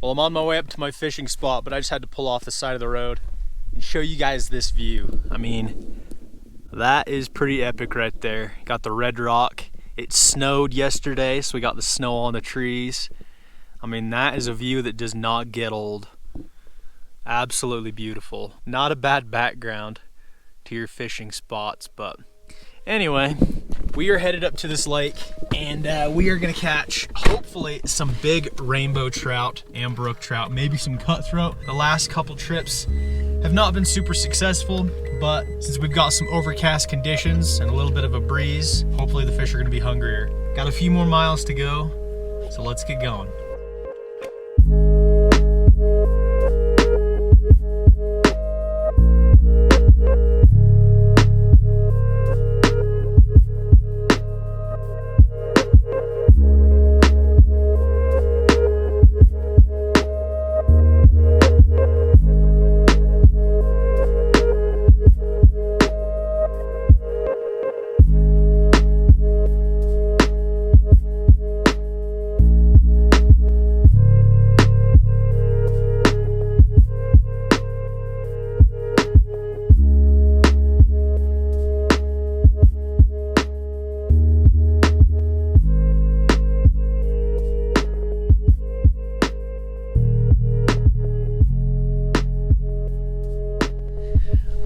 Well, I'm on my way up to my fishing spot, but I just had to pull off the side of the road and show you guys this view. I mean, that is pretty epic right there. Got the red rock. It snowed yesterday, so we got the snow on the trees. I mean, that is a view that does not get old. Absolutely beautiful. Not a bad background to your fishing spots, but anyway, we are headed up to this lake and we are gonna catch, hopefully, some big rainbow trout and brook trout, maybe some cutthroat. The last couple trips have not been super successful, but since we've got some overcast conditions and a little bit of a breeze, hopefully the fish are gonna be hungrier. Got a few more miles to go, so let's get going.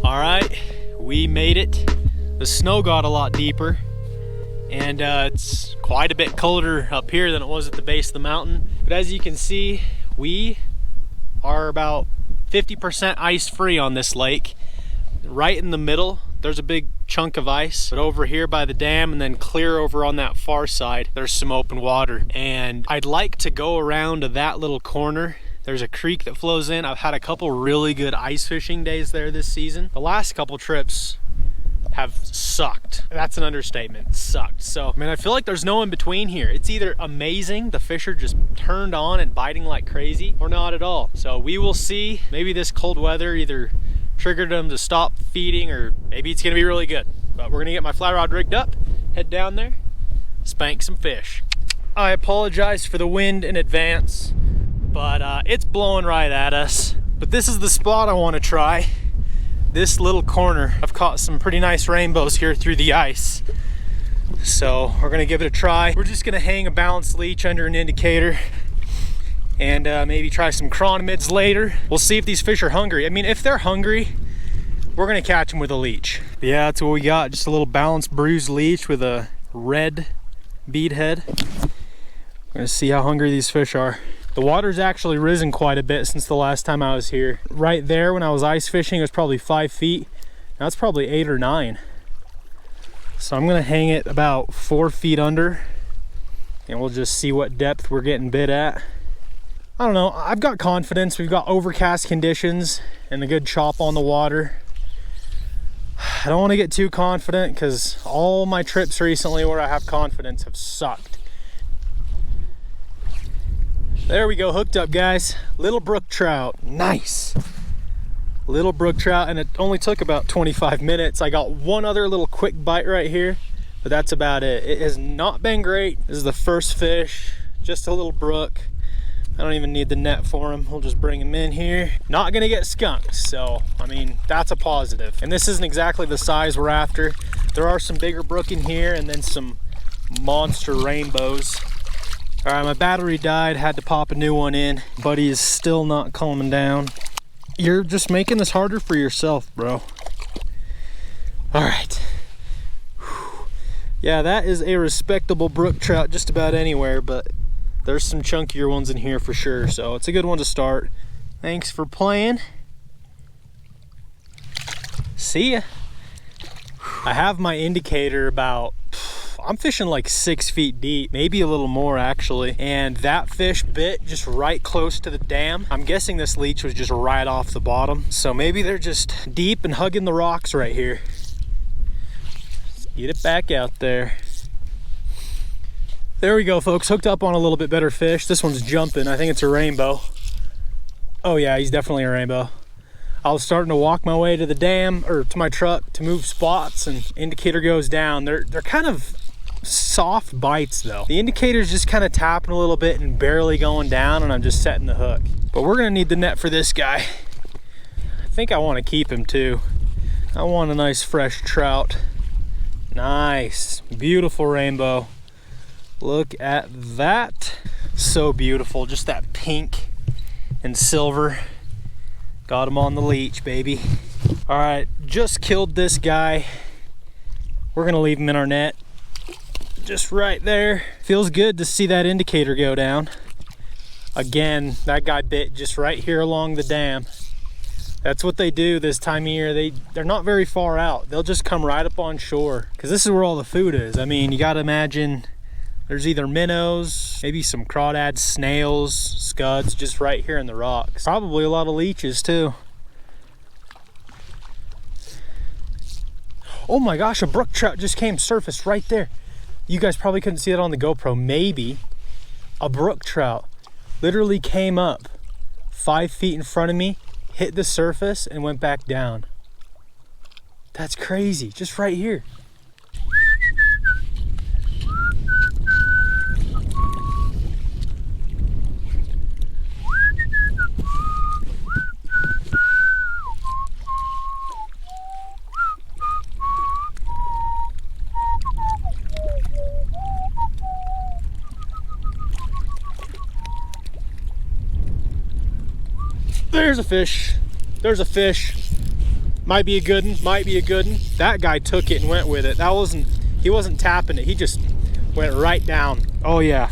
All right, we made it. The snow got a lot deeper and it's quite a bit colder up here than it was at the base of the mountain. But as you can see, we are about 50% ice free on this lake. Right in the middle, there's a big chunk of ice, but over here by the dam and then clear over on that far side, there's some open water. And I'd like to go around to that little corner. There's a creek that flows in. I've had a couple really good ice fishing days there this season. The last couple trips have sucked. That's an understatement, sucked. So, I mean, I feel like there's no in between here. It's either amazing, the fish are just turned on and biting like crazy, or not at all. So we will see. Maybe this cold weather either triggered them to stop feeding, or maybe it's gonna be really good. But we're gonna get my fly rod rigged up, head down there, spank some fish. I apologize for the wind in advance, but it's blowing right at us. But this is the spot I want to try. This little corner. I've caught some pretty nice rainbows here through the ice, so we're gonna give it a try. We're just gonna hang a balanced leech under an indicator and maybe try some chronomids later. We'll see if these fish are hungry. I mean, if they're hungry, we're gonna catch them with a leech. But yeah, that's what we got. Just a little balanced bruised leech with a red bead head. We're gonna see how hungry these fish are. The water's actually risen quite a bit since the last time I was here. Right there when I was ice fishing, it was probably 5 feet. Now it's probably 8 or 9. So I'm gonna hang it about 4 feet under and we'll just see what depth we're getting bit at. I don't know, I've got confidence. We've got overcast conditions and a good chop on the water. I don't wanna get too confident because all my trips recently where I have confidence have sucked. There we go, hooked up, guys. Little brook trout, nice. Little brook trout, and it only took about 25 minutes. I got one other little quick bite right here, but that's about it. It has not been great. This is the first fish, just a little brook. I don't even need the net for him. We'll just bring him in here. Not gonna get skunked, so, I mean, that's a positive. And this isn't exactly the size we're after. There are some bigger brook in here and then some monster rainbows. All right, my battery died, had to pop a new one in. Buddy is still not calming down. You're just making this harder for yourself, bro. All right. Whew. Yeah, that is a respectable brook trout just about anywhere, but there's some chunkier ones in here for sure, so it's a good one to start. Thanks for playing. See ya. I have my indicator about, I'm fishing like 6 feet deep, maybe a little more actually. And that fish bit just right close to the dam. I'm guessing this leech was just right off the bottom. So maybe they're just deep and hugging the rocks right here. Let's get it back out there. There we go, folks. Hooked up on a little bit better fish. This one's jumping. I think it's a rainbow. Oh yeah, he's definitely a rainbow. I was starting to walk my way to the dam or to my truck to move spots, and indicator goes down. They're kind of soft bites though. The indicator's just kind of tapping a little bit and barely going down, and I'm just setting the hook. But we're gonna need the net for this guy. I think I want to keep him too. I want a nice fresh trout. Nice, beautiful rainbow. Look at that. So beautiful, just that pink and silver. Got him on the leech, baby. All right, just killed this guy. We're gonna leave him in our net. Just right there. Feels good to see that indicator go down. Again, that guy bit just right here along the dam. That's what they do this time of year. They're not very far out. They'll just come right up on shore because this is where all the food is. I mean, you gotta imagine there's either minnows, maybe some crawdads, snails, scuds, just right here in the rocks. Probably a lot of leeches too. Oh my gosh, a brook trout just came surfaced right there. You guys probably couldn't see it on the GoPro. Maybe a brook trout literally came up 5 feet in front of me, hit the surface, and went back down. That's crazy, just right here. There's a fish. There's a fish. Might be a good one. Might be a good one. That guy took it and went with it. He wasn't tapping it. He just went right down. Oh yeah.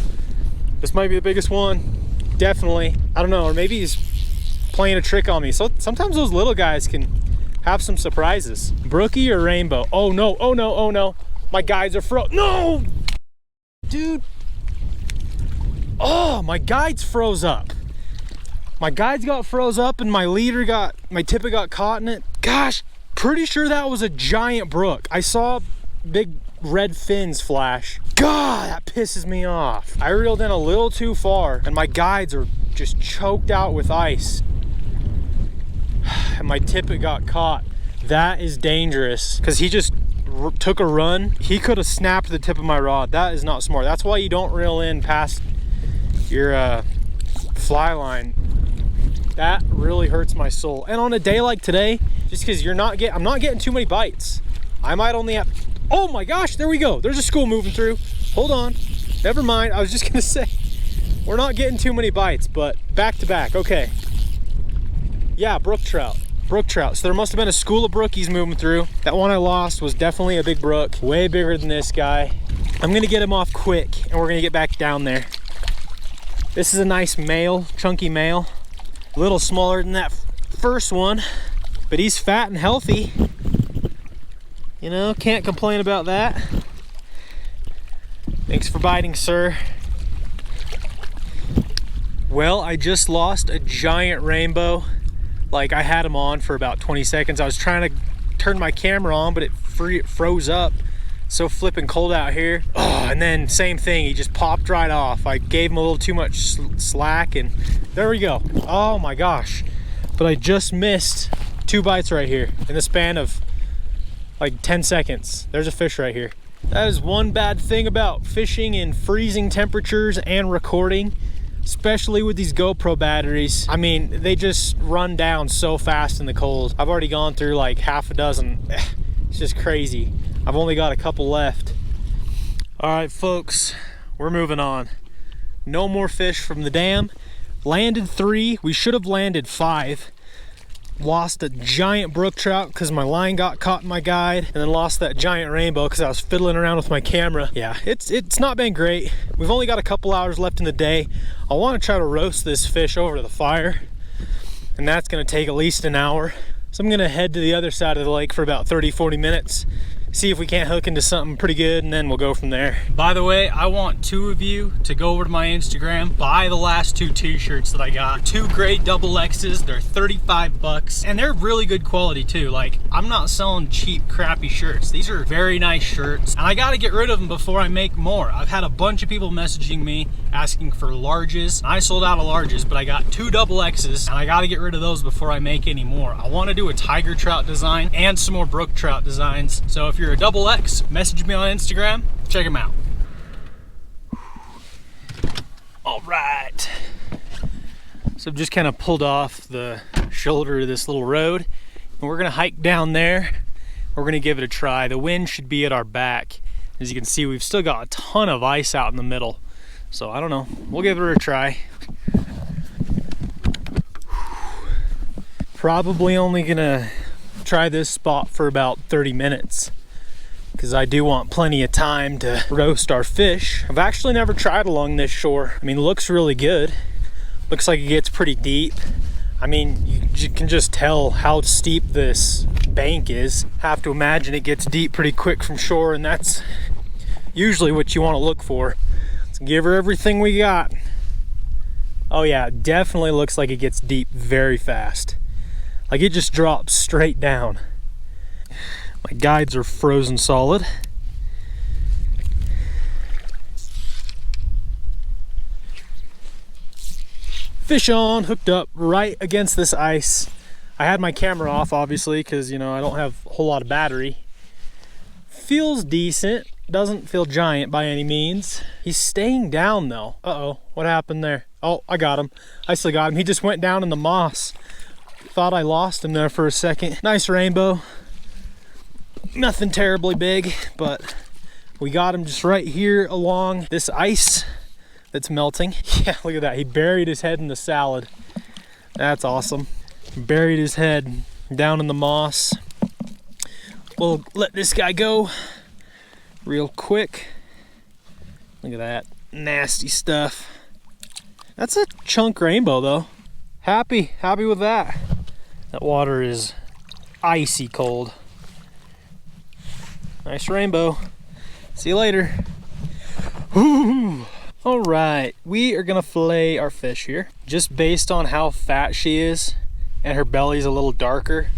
This might be the biggest one. Definitely. I don't know. Or maybe he's playing a trick on me. So sometimes those little guys can have some surprises. Brookie or rainbow? Oh no. Oh no. Oh no. My guides are no! Dude. Oh, my guides froze up. My guides got froze up and my tippet got caught in it. Gosh, pretty sure that was a giant brook. I saw big red fins flash. God, that pisses me off. I reeled in a little too far and my guides are just choked out with ice. And my tippet got caught. That is dangerous because he just took a run. He could have snapped the tip of my rod. That is not smart. That's why you don't reel in past your fly line. That really hurts my soul. And on a day like today, just because I'm not getting too many bites. I might only have, oh my gosh, there we go. There's a school moving through. Hold on, never mind. I was just gonna say, we're not getting too many bites, but back to back, okay. Yeah, brook trout. So there must have been a school of brookies moving through. That one I lost was definitely a big brook, way bigger than this guy. I'm gonna get him off quick and we're gonna get back down there. This is a nice male, chunky male. A little smaller than that first one, but he's fat and healthy. You know, can't complain about that. Thanks for biting, sir. Well, I just lost a giant rainbow. Like, I had him on for about 20 seconds. I was trying to turn my camera on, but it froze up. So flipping cold out here. Oh, and then same thing, he just popped right off. I gave him a little too much slack and there we go. Oh my gosh. But I just missed 2 bites right here in the span of like 10 seconds. There's a fish right here. That is one bad thing about fishing in freezing temperatures and recording, especially with these GoPro batteries. I mean, they just run down so fast in the cold. I've already gone through like half a dozen. It's just crazy. I've only got a couple left. All right, folks, we're moving on. No more fish from the dam. Landed 3, we should have landed 5. Lost a giant brook trout because my line got caught in my guide, and then lost that giant rainbow because I was fiddling around with my camera. Yeah, it's not been great. We've only got a couple hours left in the day. I want to try to roast this fish over to the fire, and that's gonna take at least an hour. So I'm gonna head to the other side of the lake for about 30-40 minutes, see if we can't hook into something pretty good, and then we'll go from there. By the way, I want 2 of you to go over to my Instagram, buy the last 2 t-shirts that I got. 2 gray double X's, they're 35 bucks, and they're really good quality too. Like, I'm not selling cheap, crappy shirts. These are very nice shirts, and I gotta get rid of them before I make more. I've had a bunch of people messaging me asking for larges. I sold out of larges, but I got 2 double X's, and I gotta get rid of those before I make any more. I wanna do a tiger trout design and some more brook trout designs. So if you're a double X, message me on Instagram, check them out. All right. So I've just kind of pulled off the shoulder of this little road, and we're gonna hike down there. We're gonna give it a try. The wind should be at our back. As you can see, we've still got a ton of ice out in the middle. So I don't know, we'll give it a try. Probably only gonna try this spot for about 30 minutes because I do want plenty of time to roast our fish. I've actually never tried along this shore. I mean, it looks really good. Looks like it gets pretty deep. I mean, you can just tell how steep this bank is. Have to imagine it gets deep pretty quick from shore, and that's usually what you want to look for. Let's give her everything we got. Oh yeah, it definitely looks like it gets deep very fast. Like it just drops straight down. My guides are frozen solid. Fish on, hooked up right against this ice. I had my camera off obviously because, you know, I don't have a whole lot of battery. Feels decent, doesn't feel giant by any means. He's staying down though. Uh-oh, what happened there? Oh, I got him. I still got him. He just went down in the moss. Thought I lost him there for a second. Nice rainbow. Nothing terribly big, but we got him just right here along this ice that's melting. Yeah, look at that. He buried his head in the salad. That's awesome. Buried his head down in the moss. We'll let this guy go real quick. Look at that nasty stuff. That's a chunk rainbow though. Happy with that. That water is icy cold. Nice rainbow. See you later. Woo! All right, we are gonna fillet our fish here. Just based on how fat she is and her belly's a little darker,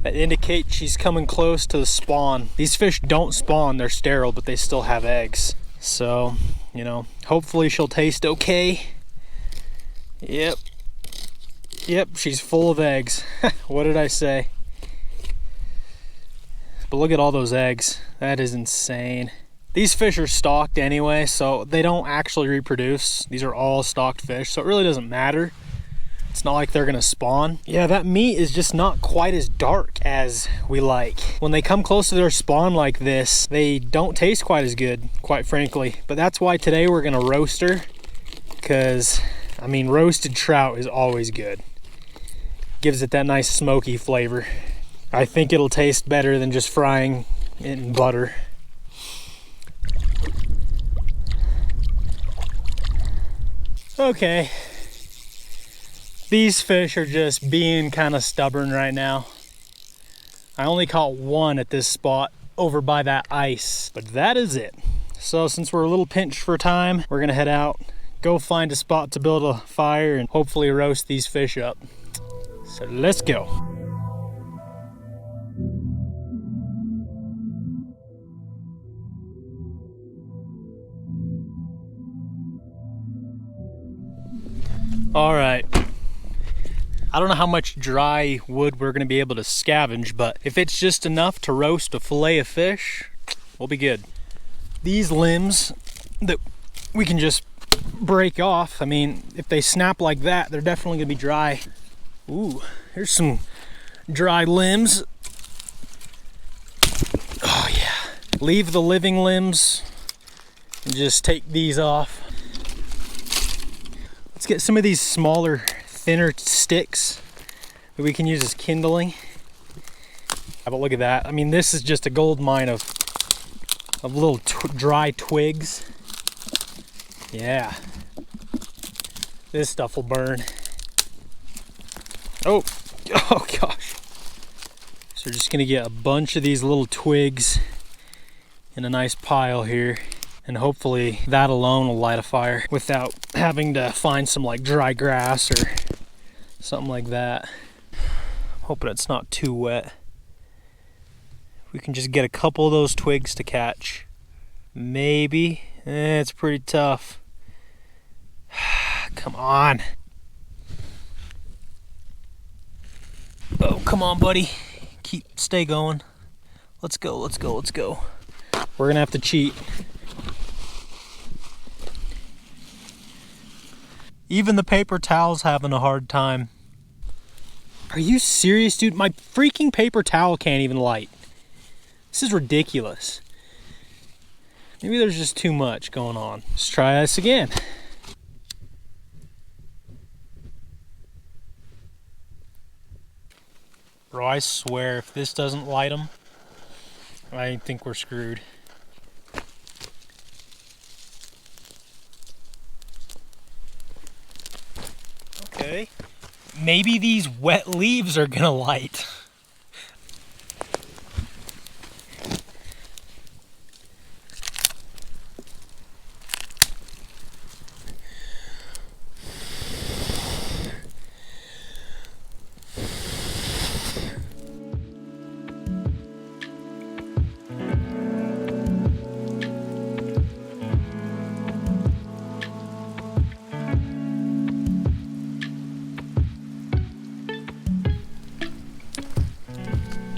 that indicates she's coming close to the spawn. These fish don't spawn, they're sterile, but they still have eggs. So, you know, hopefully she'll taste okay. Yep, she's full of eggs. What did I say? But look at all those eggs. That is insane. These fish are stocked anyway, so they don't actually reproduce. These are all stocked fish, so it really doesn't matter. It's not like they're gonna spawn. Yeah, that meat is just not quite as dark as we like. When they come close to their spawn like this, they don't taste quite as good, quite frankly. But that's why today we're gonna roast her, because, I mean, roasted trout is always good. Gives it that nice smoky flavor. I think it'll taste better than just frying it in butter. Okay, these fish are just being kind of stubborn right now. I only caught one at this spot over by that ice, but that is it. So since we're a little pinched for time, we're gonna head out, go find a spot to build a fire and hopefully roast these fish up. So let's go. All right, I don't know how much dry wood we're gonna be able to scavenge, but if it's just enough to roast a fillet of fish, we'll be good. These limbs that we can just break off, I mean, if they snap like that, they're definitely gonna be dry. Ooh, here's some dry limbs. Oh yeah. Leave the living limbs and just take these off. Let's get some of these smaller, thinner sticks that we can use as kindling. But look at that. I mean, this is just a gold mine of little dry twigs. Yeah. This stuff will burn. Oh gosh. So we're just gonna get a bunch of these little twigs in a nice pile here. And hopefully that alone will light a fire without having to find some like dry grass or something like that. Hoping it's not too wet. We can just get a couple of those twigs to catch. Maybe. It's pretty tough. Come on. Oh, come on, buddy. Stay going. Let's go, let's go, let's go. We're gonna have to cheat. Even the paper towel's having a hard time. Are you serious, dude? My freaking paper towel can't even light. This is ridiculous. Maybe there's just too much going on. Let's try this again. Bro, I swear if this doesn't light them, I think we're screwed. Okay. Maybe these wet leaves are gonna light.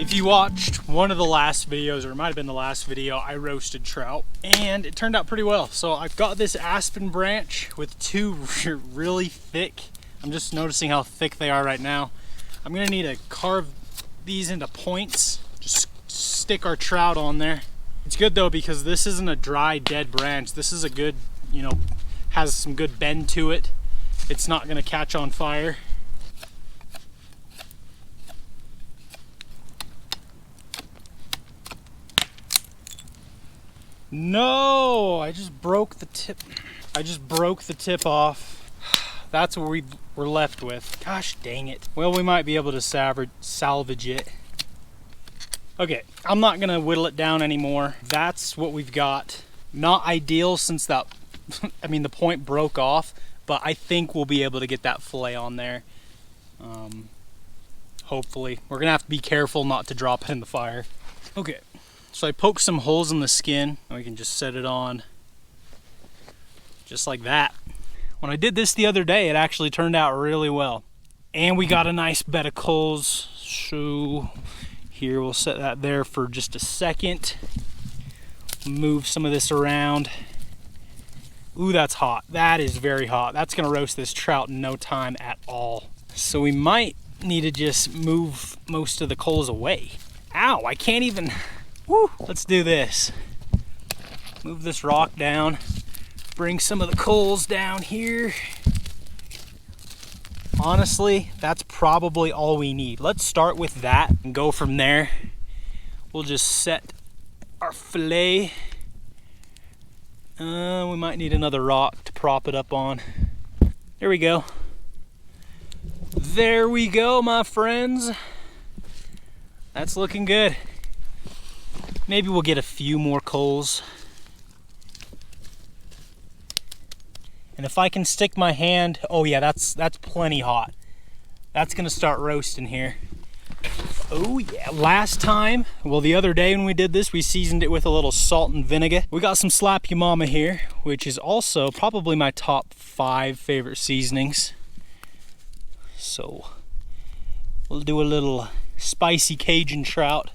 If you watched one of the last videos, or it might have been the last video, I roasted trout and it turned out pretty well. So I've got this aspen branch with two really thick, I'm just noticing how thick they are right now. I'm gonna need to carve these into points, just stick our trout on there. It's good though because this isn't a dry, dead branch. This is a good, you know, has some good bend to it. It's not gonna catch on fire. No, I just broke the tip. I just broke the tip off. That's what we're left with. Gosh dang it. Well, we might be able to salvage it. Okay, I'm not gonna whittle it down anymore. That's what we've got. Not ideal since that, I mean, the point broke off, but I think we'll be able to get that fillet on there. Hopefully. We're gonna have to be careful not to drop it in the fire. Okay. So I poked some holes in the skin and we can just set it on just like that. When I did this the other day, it actually turned out really well. And we got a nice bed of coals. So here, we'll set that there for just a second. Move some of this around. Ooh, that's hot. That is very hot. That's gonna roast this trout in no time at all. So we might need to just move most of the coals away. Ow, I can't even. Woo, let's do this. Move this rock down, bring some of the coals down here. Honestly, that's probably all we need. Let's start with that and go from there. We'll just set our fillet. We might need another rock to prop it up on. There we go. There we go, my friends. That's looking good. Maybe we'll get a few more coals. And if I can stick my hand, oh yeah, that's plenty hot. That's gonna start roasting here. Oh yeah, last time, well the other day when we did this, we seasoned it with a little salt and vinegar. We got some Slap Ya Mama here, which is also probably my top 5 favorite seasonings. So we'll do a little spicy Cajun trout.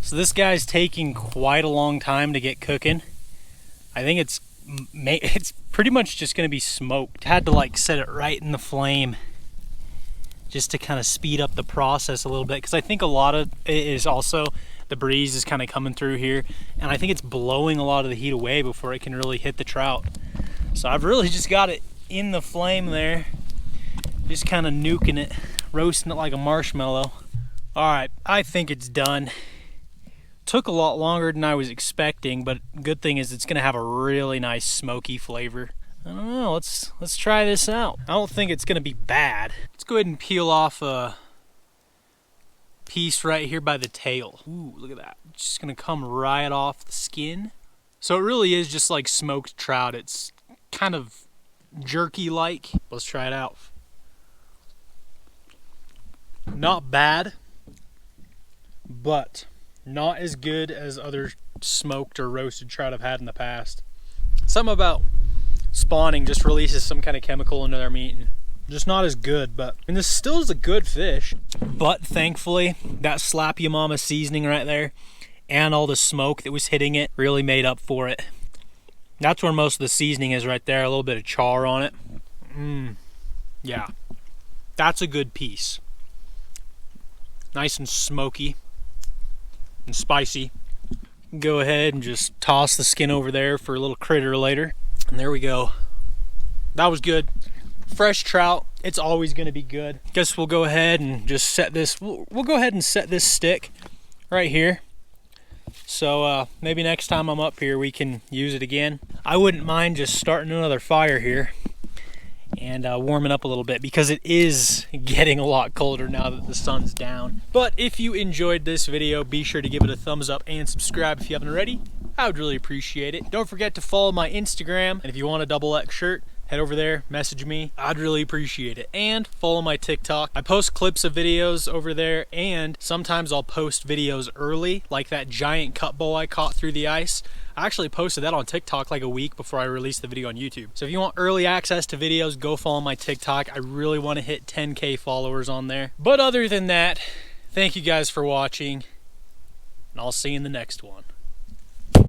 So this guy's taking quite a long time to get cooking. I think it's pretty much just gonna be smoked. Had to like set it right in the flame just to kind of speed up the process a little bit, because I think a lot of it is also the breeze is kind of coming through here, and I think it's blowing a lot of the heat away before it can really hit the trout. So I've really just got it in the flame there, just kind of nuking it, roasting it like a marshmallow. All right, I think it's done. Took a lot longer than I was expecting, but good thing is it's gonna have a really nice smoky flavor. I don't know, let's try this out. I don't think it's gonna be bad. Let's go ahead and peel off a piece right here by the tail. Ooh, look at that. It's just gonna come right off the skin. So it really is just like smoked trout. It's kind of jerky-like. Let's try it out. Not bad, but not as good as other smoked or roasted trout I've had in the past. Something about spawning just releases some kind of chemical into their meat, and just not as good. But and this still is a good fish. But thankfully, that Slap Ya Mama seasoning right there and all the smoke that was hitting it really made up for it. That's where most of the seasoning is right there, a little bit of char on it. Yeah, that's a good piece. Nice and smoky and spicy. Go ahead and just toss the skin over there for a little critter later. And there we go. That was good. Fresh trout, it's always gonna be good. Guess we'll go ahead and just set this, we'll go ahead and set this stick right here. So maybe next time I'm up here we can use it again. I wouldn't mind just starting another fire here and warming up a little bit, because it is getting a lot colder now that the sun's down. But if you enjoyed this video, be sure to give it a thumbs up and subscribe if you haven't already. I would really appreciate it. Don't forget to follow my Instagram, and if you want a XX shirt, head over there, message me. I'd really appreciate it. And follow my TikTok. I post clips of videos over there, and sometimes I'll post videos early, like that giant cut bowl I caught through the ice. I actually posted that on TikTok like a week before I released the video on YouTube. So if you want early access to videos, go follow my TikTok. I really want to hit 10K followers on there. But other than that, thank you guys for watching, and I'll see you in the next one.